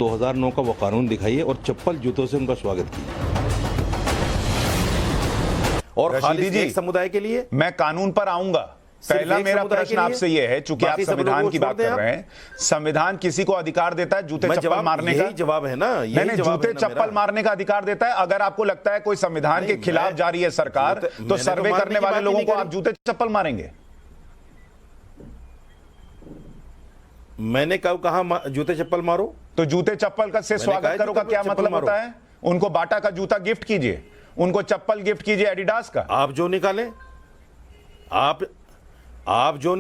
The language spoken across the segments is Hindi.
2009 का वो कानून दिखाइए और चप्पल जूतों से उनका स्वागत कीजिए। और खालिद एक समुदाय के लिए मैं कानून पर आऊंगा। पहला मेरा प्रश्न आपसे यह है, चूंकि आप संविधान की बात कर रहे हैं, संविधान किसी को अधिकार देता है जूते चप्पल मारने का? जवाब है ना, नहीं, जूते चप्पल मारने का अधिकार देता है। अगर आपको लगता है कोई संविधान के खिलाफ जा रही है सरकार, तो सर्वे करने वाले लोगों को आप जूते चप्पल मारेंगे? मैंने कब कहा जूते चप्पल मारो? तो जूते चप्पल का से स्वागत करो का क्या मतलब होता है? उनको बाटा का जूता गिफ्ट कीजिए, उनको चप्पल गिफ्ट कीजिए एडिडास का। आप जो निकालें, आप जो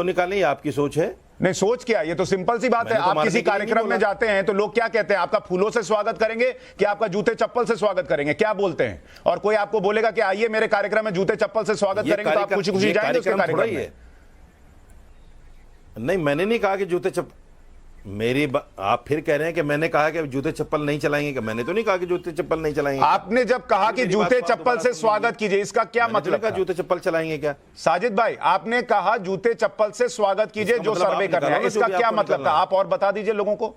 निकालें ये आपकी सोच है। नहीं, सोच क्या, ये तो सिंपल सी बात है। आप किसी कार्यक्रम में जाते हैं तो लोग क्या कहते हैं? आपका फूलों से स्वागत करेंगे कि आपका जूते चप्पल से स्वागत करेंगे? क्या बोलते हैं? और कोई आपको बोलेगा कि आइए मेरे कार्यक्रम में जूते चप्पल से स्वागत करेंगे, तो आप खुशी खुशी जाएंगे उसके कार्यक्रम में? नहीं, मैंने नहीं कहा कि जूते चप्पल, आप फिर कह रहे हैं कि मैंने कहा कि जूते चप्पल नहीं चलाएंगे। कि मैंने तो नहीं कहा कि जूते चप्पल नहीं चलाएंगे। आपने जब कहा कि जूते चप्पल से स्वागत कीजिए, इसका क्या मतलब था? जूते चप्पल चलाएंगे क्या? साजिद भाई, आपने कहा जूते चप्पल से स्वागत कीजिए जो सर्वे कर रहे हैं, इसका क्या मतलब था? आप और बता दीजिए लोगों को।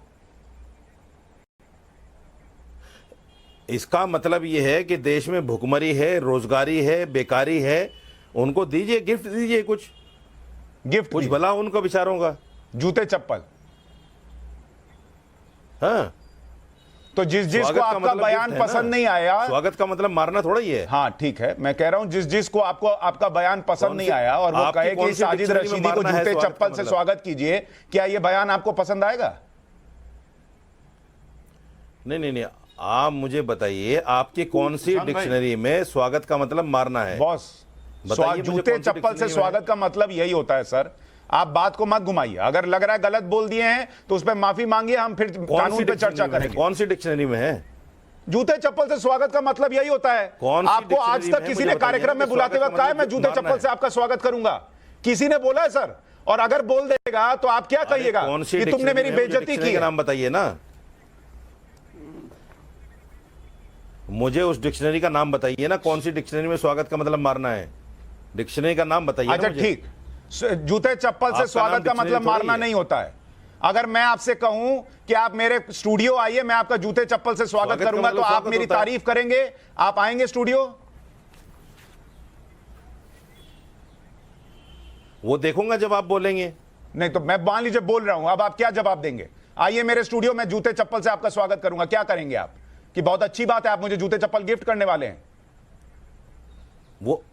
इसका मतलब यह है कि देश में भुखमरी है, रोजगारी है, बेकारी है, उनको दीजिए, गिफ्ट दीजिए, कुछ भला उनको बेचारों का। जूते चप्पल, हाँ। तो जिसको आपका मतलब बयान पसंद नहीं आया, स्वागत का मतलब मारना थोड़ा ही है। हाँ ठीक है, मैं कह रहा हूं जिसको आपका बयान पसंद नहीं आया और वो कहे कि साजिद रशीदी को जूते चप्पल से स्वागत कीजिए, क्या ये बयान आपको पसंद आएगा? नहीं, आप मुझे बताइए आपकी कौन सी डिक्शनरी में स्वागत का मतलब मारना है? बॉस, जूते चप्पल से स्वागत का मतलब यही होता है सर। आप बात को मत घुमाइए। अगर लग रहा है गलत बोल दिए हैं तो उस पर माफी मांगिए, हम फिर कानून पे चर्चा करेंगे। कौन सी डिक्शनरी में है? जूते चप्पल से स्वागत का मतलब यही होता है। आपको आज तक किसी ने कार्यक्रम में बुलाते वक्त कहा है मैं जूते चप्पल से आपका स्वागत करूंगा? किसी ने बोला है सर? और अगर बोल देगा तो आप क्या कहिएगा कि तुमने मेरी बेइज्जती की? नाम बताइए ना, मुझे उस डिक्शनरी का नाम बताइए ना, कौन सी डिक्शनरी में स्वागत का मतलब मारना है? डिक्शनरी का नाम बताइए। अच्छा ठीक, जूते चप्पल से स्वागत का मतलब मारना नहीं होता है। अगर मैं आपसे कहूं कि आप मेरे स्टूडियो आइए, मैं आपका जूते चप्पल से स्वागत करूंगा, तो आप मेरी तारीफ करेंगे? आप आएंगे स्टूडियो? वो देखूंगा जब आप बोलेंगे। नहीं तो मैं मान लीजिए बोल रहा हूं, अब आप क्या जवाब देंगे? आइए मेरे स्टूडियो में, जूते चप्पल से आपका स्वागत करूंगा, क्या करेंगे आप? कि बहुत अच्छी बात है, आप मुझे जूते चप्पल गिफ्ट करने वाले हैं। वो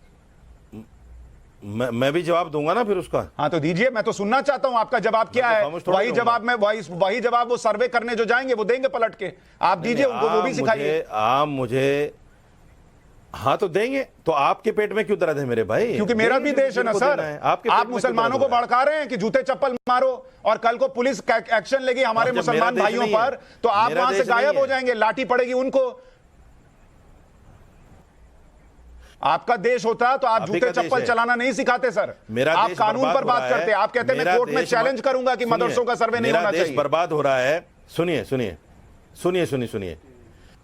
मैं भी जवाब दूंगा ना फिर उसका। हाँ तो दीजिए, मैं तो सुनना चाहता हूं आपका जवाब क्या है। वही जवाब में वही जवाब वो सर्वे करने जो जाएंगे वो देंगे पलट के। आप दीजिए उनको, वो भी सिखाइए। आप मुझे हाँ तो देंगे। तो आपके पेट में क्यों दर्द है मेरे भाई? क्योंकि मेरा भी देश है ना सर। आप मुसलमानों को भड़का रहे हैं कि जूते चप्पल मारो, और कल को पुलिस एक्शन लेगी हमारे मुसलमान भाइयों पर, तो आप वहां से गायब हो जाएंगे, लाठी पड़ेगी उनको। आपका देश होता तो आप जूते चप्पल चलाना नहीं सिखाते सर। आप कानून पर बात करते, आप कहते हैं मैं कोर्ट में चैलेंज करूंगा कि मदरसों का सर्वे नहीं होना चाहिए। बर्बाद हो रहा है। सुनिए।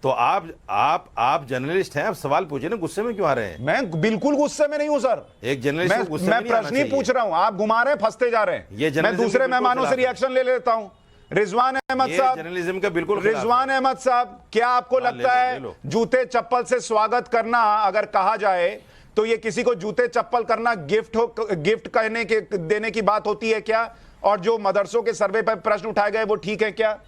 तो आप जर्नलिस्ट हैं, आप सवाल पूछे ना, गुस्से में क्यों आ रहे हैं? मैं बिल्कुल गुस्से में नहीं हूं सर। एक जर्नलिस्ट को गुस्से में मैं प्रश्न ही पूछ रहा हूं, आप घुमा रहे हैं, फंसते जा रहे हैं। मैं दूसरे मेहमानों से रिएक्शन ले लेता हूं। रिजवान अहमद साहब, जर्नलिज्म का बिल्कुल रिजवान अहमद साहब, क्या आपको लगता है जूते चप्पल से स्वागत करना अगर कहा जाए तो ये किसी को जूते चप्पल करना गिफ्ट कहने के देने की बात होती है क्या? और जो मदरसों के सर्वे पर प्रश्न उठाए गए वो ठीक है क्या?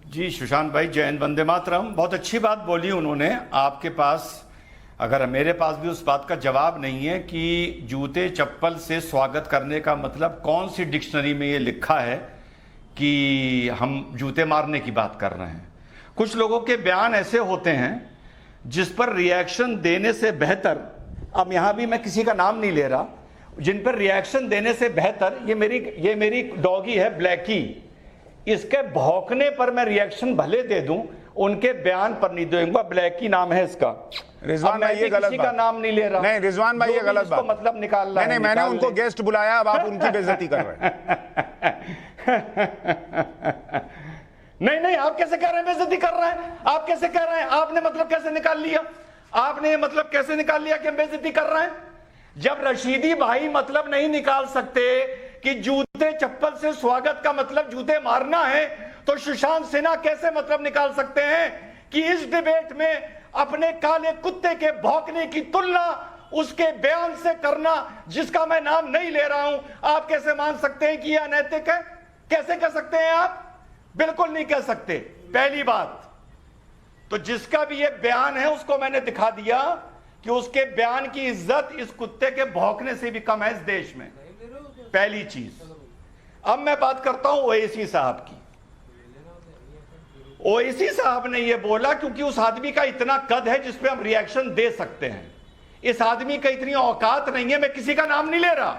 जी सुशांत भाई, जय हिंद, वंदे मातरम। बहुत अच्छी बात बोली उन्होंने। आपके पास, अगर मेरे पास भी उस बात का जवाब नहीं है कि जूते चप्पल से स्वागत करने का मतलब कौन सी डिक्शनरी में ये लिखा है कि हम जूते मारने की बात कर रहे हैं। कुछ लोगों के बयान ऐसे होते हैं जिस पर रिएक्शन देने से बेहतर, अब यहां भी मैं किसी का नाम नहीं ले रहा, जिन पर रिएक्शन देने से बेहतर, ये मेरी डॉगी है ब्लैकी, इसके भौंकने पर मैं रिएक्शन भले दे दूं, उनके बयान पर नहीं दूंगा। ब्लैकी नाम है इसका। रिजवान भाई ये गलत बात, का नाम नहीं ले रहा। नहीं रिजवान भाई ये गलत बात, मतलब निकाल रहा है। नहीं, मैंने उनको गेस्ट बुलाया, अब आप उनकी बेइज्जती कर रहे हैं। नहीं, आप कैसे कह रहे हैं बेइज्जती कर रहे हैं? आप कैसे कह रहे हैं? आपने मतलब कैसे निकाल लिया? आपने मतलब कैसे निकाल लिया कि हम बेइज्जती कर रहे हैं? जब रशीदी भाई मतलब नहीं निकाल सकते कि जूते चप्पल से स्वागत का मतलब जूते मारना है, तो सुशांत सिन्हा कैसे मतलब निकाल सकते हैं कि इस डिबेट में अपने काले कुत्ते के भौंकने की तुलना उसके बयान से करना, जिसका मैं नाम नहीं ले रहा हूं? आप कैसे मान सकते हैं कि यह अनैतिक है? कैसे कह सकते हैं आप? बिल्कुल नहीं कह सकते। पहली बात तो जिसका भी यह बयान है उसको मैंने दिखा दिया कि उसके बयान की इज्जत इस कुत्ते के भौंकने से भी कम है इस देश में। पहली चीज। अब मैं बात करता हूं ओवैसी साहब की। ओवैसी साहब ने यह बोला क्योंकि उस आदमी का इतना कद है जिसपे हम रिएक्शन दे सकते हैं। इस आदमी का इतनी औकात नहीं है, मैं किसी का नाम नहीं ले रहा,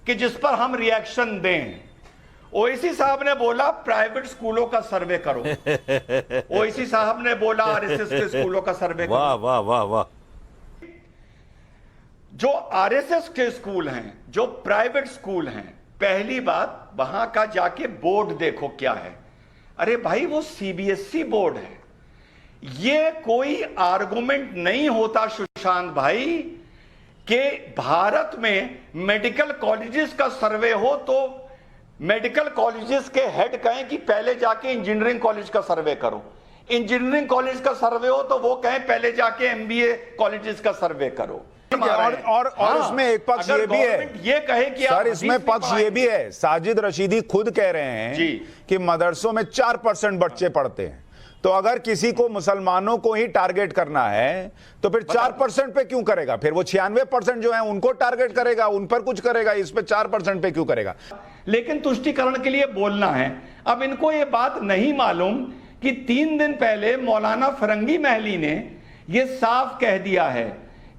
कि जिस पर हम रिएक्शन दें। ओवैसी साहब ने बोला प्राइवेट स्कूलों का सर्वे करो। ओवैसी साहब ने बोला आरएसएस के स्कूलों का सर्वे करो। वाह वाह वाह वाह। जो आरएसएस के स्कूल हैं, जो प्राइवेट स्कूल हैं, पहली बात वहां का जाके बोर्ड देखो क्या है। अरे भाई वो सीबीएसई बोर्ड है। ये कोई आर्गुमेंट नहीं होता सुशांत भाई कि भारत में मेडिकल कॉलेजेस का सर्वे हो तो मेडिकल कॉलेजेस के हेड कहें कि पहले जाके इंजीनियरिंग कॉलेज का सर्वे करो। इंजीनियरिंग कॉलेज का सर्वे हो तो वो कहें पहले जाके एमबीए कॉलेजेस का सर्वे करो। और इसमें एक पक्ष ये भी है, ये कहे कि सर इसमें पक्ष ये भी है, साजिद रशीदी खुद कह रहे हैं जी कि मदरसों में 4% बच्चे पढ़ते हैं, तो अगर किसी को मुसलमानों को ही टारगेट करना है तो फिर 4% पे क्यों करेगा? फिर वो 96% जो है उनको टारगेट करेगा, उन पर कुछ करेगा, इस पे 4% पे क्यों करेगा? लेकिन तुष्टीकरण के लिए बोलना है। अब इनको ये बात नहीं मालूम कि 3 दिन पहले मौलाना फिरंगी महली ने यह साफ कह दिया है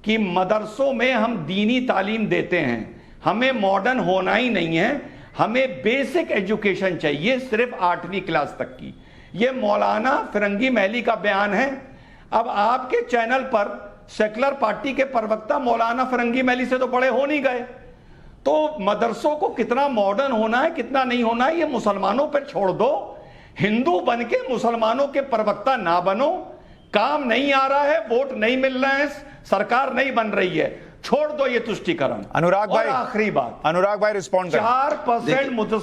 कि मदरसों में हम दीनी तालीम देते हैं, हमें मॉडर्न होना ही नहीं है, हमें बेसिक एजुकेशन चाहिए, सिर्फ 8वीं क्लास तक की। यह मौलाना फिरंगी महली का बयान है। अब आपके चैनल पर सेकुलर पार्टी के प्रवक्ता मौलाना फिरंगी महली से तो बड़े हो नहीं गए, तो मदरसों को कितना मॉडर्न होना है कितना नहीं होना है ये मुसलमानों पर छोड़ दो। हिंदू बन के मुसलमानों के प्रवक्ता ना बनो। काम नहीं आ रहा है, वोट नहीं मिल रहे हैं, सरकार नहीं बन रही है, छोड़ दो ये तुष्टीकरण। अनुराग भाई, आखिरी बात, अनुराग भाई रिस्पॉन्ड 4% मुसलमान